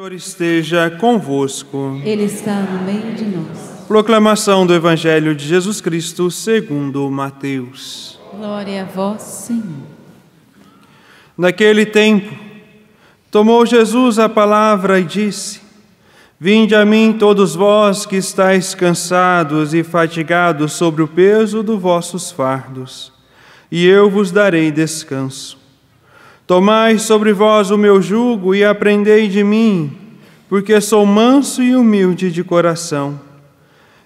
Senhor esteja convosco. Ele está no meio de nós. Proclamação do Evangelho de Jesus Cristo segundo Mateus. Glória a vós, Senhor. Naquele tempo, tomou Jesus a palavra e disse: Vinde a mim todos vós que estáis cansados e fatigados sobre o peso dos vossos fardos, e eu vos darei descanso. Tomai sobre vós o meu jugo e aprendei de mim, porque sou manso e humilde de coração,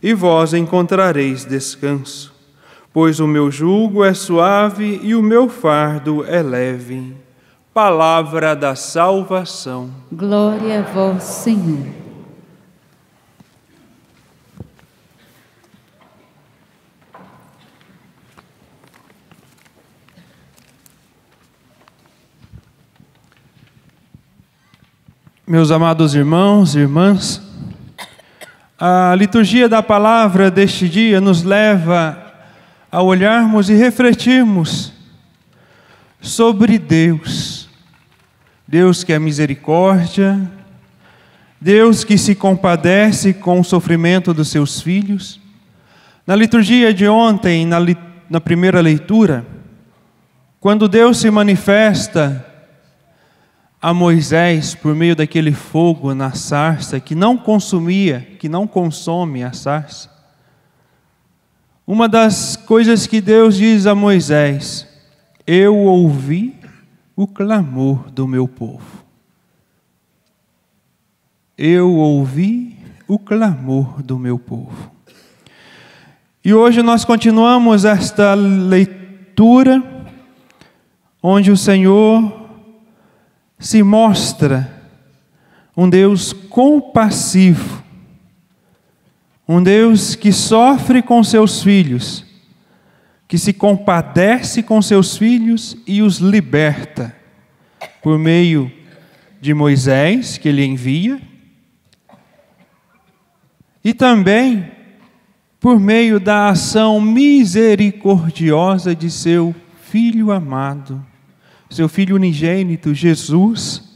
e vós encontrareis descanso, pois o meu jugo é suave e o meu fardo é leve. Palavra da salvação. Glória a vós, Senhor. Meus amados irmãos e irmãs, a liturgia da palavra deste dia nos leva a olharmos e refletirmos sobre Deus. Deus que é misericórdia, Deus que se compadece com o sofrimento dos seus filhos. Na liturgia de ontem, na primeira leitura, quando Deus se manifesta a Moisés por meio daquele fogo na sarça que não consome a sarça. Uma das coisas que Deus diz a Moisés: eu ouvi o clamor do meu povo. Eu ouvi o clamor do meu povo. E hoje nós continuamos esta leitura onde o Senhor se mostra um Deus compassivo, um Deus que sofre com seus filhos, que se compadece com seus filhos e os liberta, por meio de Moisés, que ele envia, e também por meio da ação misericordiosa de seu Filho amado, seu Filho unigênito, Jesus,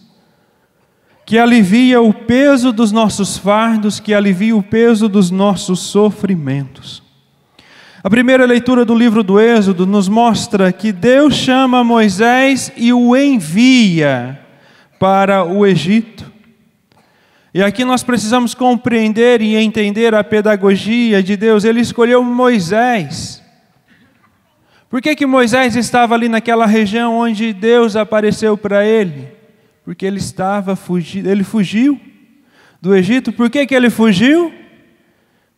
que alivia o peso dos nossos fardos, que alivia o peso dos nossos sofrimentos. A primeira leitura do livro do Êxodo nos mostra que Deus chama Moisés e o envia para o Egito. E aqui nós precisamos compreender e entender a pedagogia de Deus. Ele escolheu Moisés. Por que Moisés estava ali naquela região onde Deus apareceu para ele? Porque ele fugiu do Egito. Por que ele fugiu?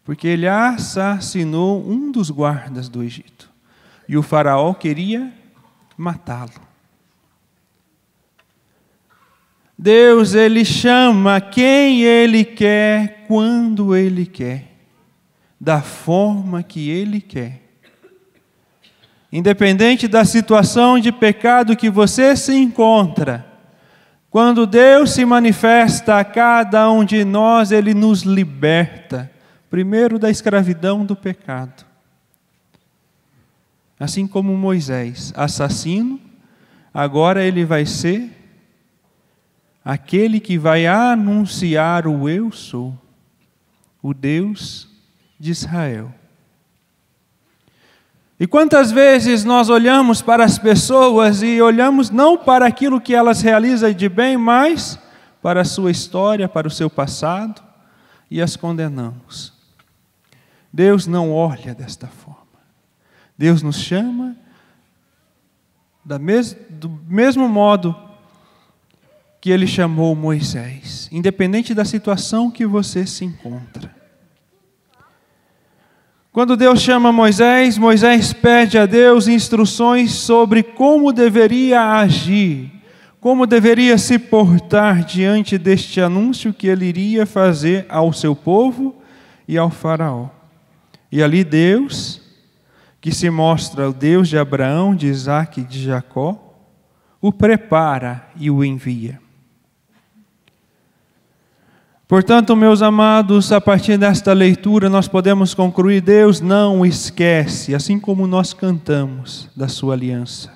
Porque ele assassinou um dos guardas do Egito. E o faraó queria matá-lo. Deus, ele chama quem ele quer, quando ele quer, da forma que ele quer. Independente da situação de pecado que você se encontra, quando Deus se manifesta a cada um de nós, Ele nos liberta, primeiro da escravidão do pecado. Assim como Moisés, assassino, agora ele vai ser aquele que vai anunciar o eu sou, o Deus de Israel. E quantas vezes nós olhamos para as pessoas e olhamos não para aquilo que elas realizam de bem, mas para a sua história, para o seu passado, e as condenamos. Deus não olha desta forma. Deus nos chama do mesmo modo que Ele chamou Moisés, independente da situação que você se encontra. Quando Deus chama Moisés, Moisés pede a Deus instruções sobre como deveria agir, como deveria se portar diante deste anúncio que ele iria fazer ao seu povo e ao faraó. E ali Deus, que se mostra o Deus de Abraão, de Isaque e de Jacó, o prepara e o envia. Portanto, meus amados, a partir desta leitura nós podemos concluir: Deus não esquece, assim como nós cantamos, da sua aliança.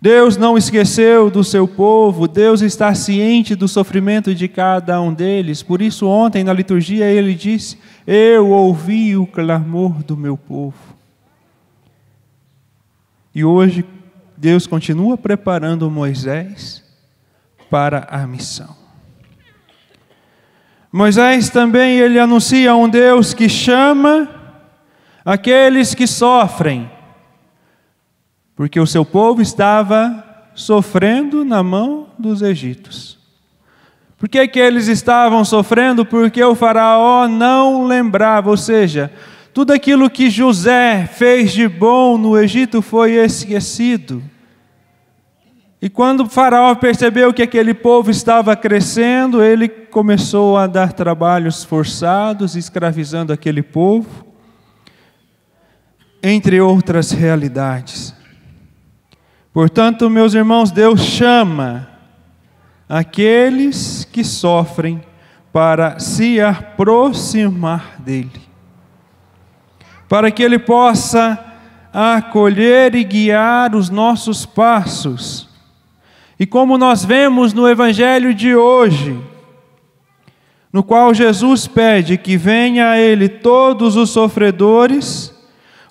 Deus não esqueceu do seu povo, Deus está ciente do sofrimento de cada um deles. Por isso, ontem na liturgia ele disse: eu ouvi o clamor do meu povo. E hoje Deus continua preparando Moisés para a missão. Moisés também, ele anuncia um Deus que chama aqueles que sofrem, porque o seu povo estava sofrendo na mão dos egípcios. Por que eles estavam sofrendo? Porque o faraó não lembrava, ou seja, tudo aquilo que José fez de bom no Egito foi esquecido. E quando o faraó percebeu que aquele povo estava crescendo, ele começou a dar trabalhos forçados, escravizando aquele povo, entre outras realidades. Portanto, meus irmãos, Deus chama aqueles que sofrem para se aproximar dEle, para que Ele possa acolher e guiar os nossos passos. E como nós vemos no Evangelho de hoje, no qual Jesus pede que venha a Ele todos os sofredores,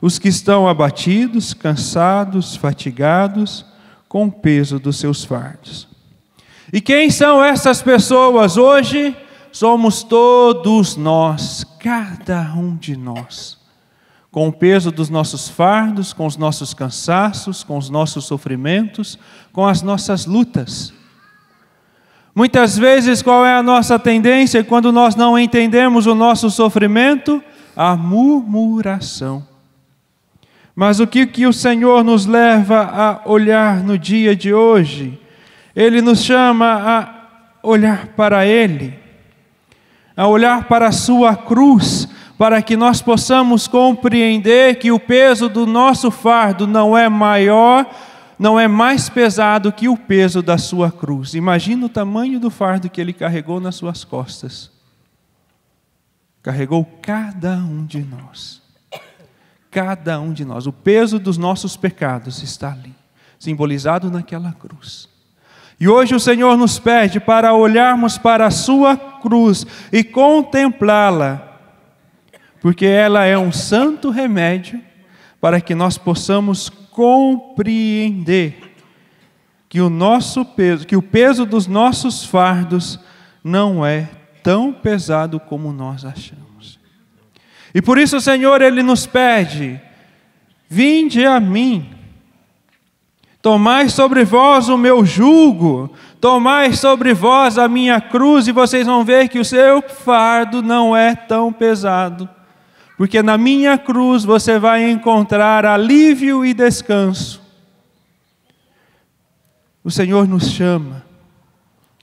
os que estão abatidos, cansados, fatigados, com o peso dos seus fardos. E quem são essas pessoas hoje? Somos todos nós, cada um de nós, com o peso dos nossos fardos, com os nossos cansaços, com os nossos sofrimentos, com as nossas lutas. Muitas vezes, qual é a nossa tendência quando nós não entendemos o nosso sofrimento? A murmuração. Mas o que o Senhor nos leva a olhar no dia de hoje? Ele nos chama a olhar para Ele, a olhar para a sua cruz, para que nós possamos compreender que o peso do nosso fardo não é maior, não é mais pesado que o peso da sua cruz. Imagina o tamanho do fardo que Ele carregou nas suas costas. Carregou cada um de nós. Cada um de nós. O peso dos nossos pecados está ali, simbolizado naquela cruz. E hoje o Senhor nos pede para olharmos para a sua cruz e contemplá-la, porque ela é um santo remédio para que nós possamos compreender que o peso dos nossos fardos não é tão pesado como nós achamos. E por isso o Senhor, Ele nos pede: vinde a mim, tomai sobre vós o meu jugo, tomai sobre vós a minha cruz, e vocês vão ver que o seu fardo não é tão pesado, porque na minha cruz você vai encontrar alívio e descanso. O Senhor nos chama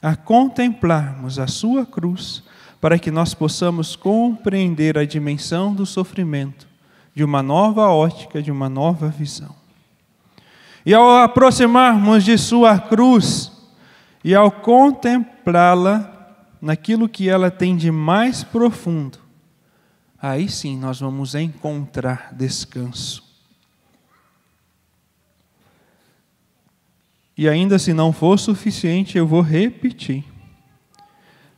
a contemplarmos a sua cruz, para que nós possamos compreender a dimensão do sofrimento de uma nova ótica, de uma nova visão. E ao aproximarmos de sua cruz e ao contemplá-la naquilo que ela tem de mais profundo, aí sim nós vamos encontrar descanso. E ainda se não for suficiente, eu vou repetir.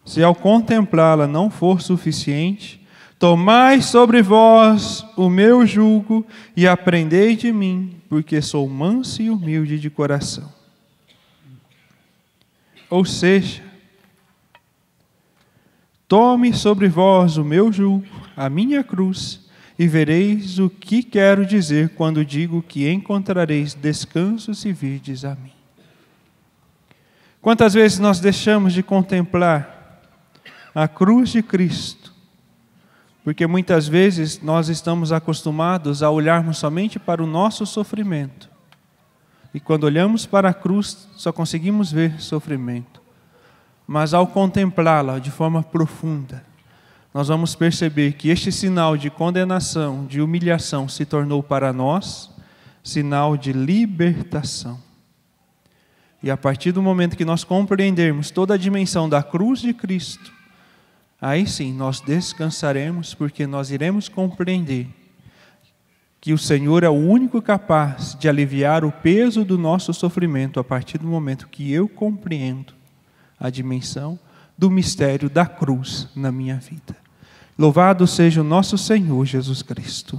Se ao contemplá-la não for suficiente, tomai sobre vós o meu jugo e aprendei de mim, porque sou manso e humilde de coração. Ou seja, tome sobre vós o meu jugo, a minha cruz, e vereis o que quero dizer quando digo que encontrareis descanso se virdes a mim. Quantas vezes nós deixamos de contemplar a cruz de Cristo, porque muitas vezes nós estamos acostumados a olharmos somente para o nosso sofrimento, e quando olhamos para a cruz só conseguimos ver sofrimento, mas ao contemplá-la de forma profunda, nós vamos perceber que este sinal de condenação, de humilhação, se tornou para nós sinal de libertação. E a partir do momento que nós compreendermos toda a dimensão da cruz de Cristo, aí sim nós descansaremos, porque nós iremos compreender que o Senhor é o único capaz de aliviar o peso do nosso sofrimento a partir do momento que eu compreendo a dimensão do mistério da cruz na minha vida. Louvado seja o nosso Senhor Jesus Cristo.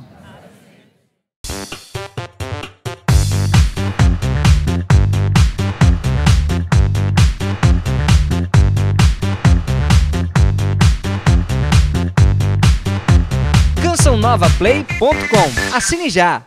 CançãoNovaPlay.com. Assine já!